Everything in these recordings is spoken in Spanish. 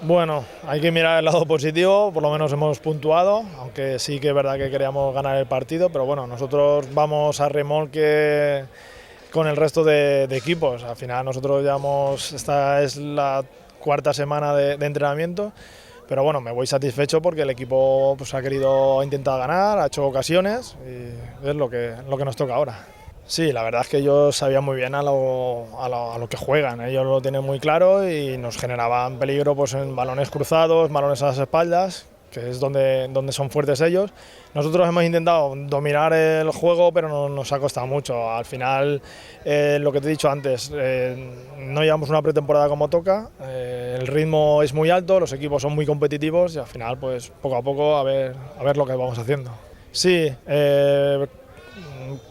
Bueno, hay que mirar el lado positivo, por lo menos hemos puntuado, aunque sí que es verdad que queríamos ganar el partido, pero bueno, nosotros vamos a remolque con el resto de equipos. Al final nosotros llevamos, esta es la cuarta semana de entrenamiento, pero bueno, me voy satisfecho porque el equipo pues, ha querido intentar ganar, ha hecho ocasiones y es lo que nos toca ahora. Sí, la verdad es que ellos sabían muy bien a lo que juegan, ellos lo tienen muy claro y nos generaban peligro pues, en balones cruzados, balones a las espaldas, que es donde son fuertes ellos. Nosotros hemos intentado dominar el juego, pero no, nos ha costado mucho. Al final, lo que te he dicho antes, no llevamos una pretemporada como toca, el ritmo es muy alto, los equipos son muy competitivos y al final, pues poco a poco, a ver lo que vamos haciendo. Sí,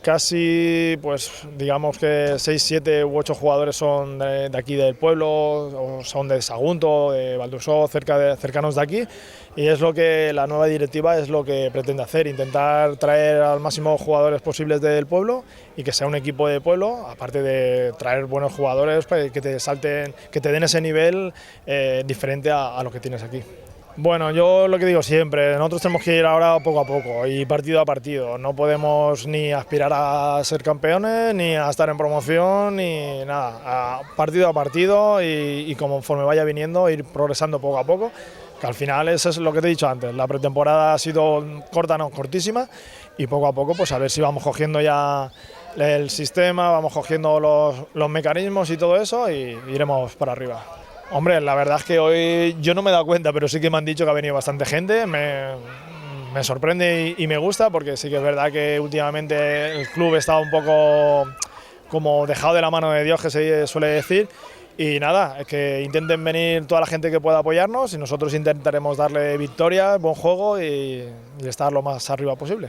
casi, pues digamos que 6, 7 u 8 jugadores son de aquí del pueblo, o son de Sagunto, de Valdusó, cercanos de aquí, y es lo que la nueva directiva es lo que pretende hacer, intentar traer al máximo jugadores posibles del pueblo y que sea un equipo de pueblo, aparte de traer buenos jugadores que te salten, que te den ese nivel diferente a lo que tienes aquí. Bueno, yo lo que digo siempre, nosotros tenemos que ir ahora poco a poco y partido a partido. No podemos ni aspirar a ser campeones, ni a estar en promoción, ni nada. Partido a partido y conforme vaya viniendo, ir progresando poco a poco. Que al final eso es lo que te he dicho antes, la pretemporada ha sido corta, no, cortísima, y poco a poco pues a ver si vamos cogiendo ya el sistema, vamos cogiendo los mecanismos y todo eso y iremos para arriba. Hombre, la verdad es que hoy yo no me he dado cuenta, pero sí que me han dicho que ha venido bastante gente. Me sorprende y me gusta porque sí que es verdad que últimamente el club está un poco como dejado de la mano de Dios, que se suele decir. Y nada, es que intenten venir toda la gente que pueda apoyarnos y nosotros intentaremos darle victoria, buen juego y estar lo más arriba posible.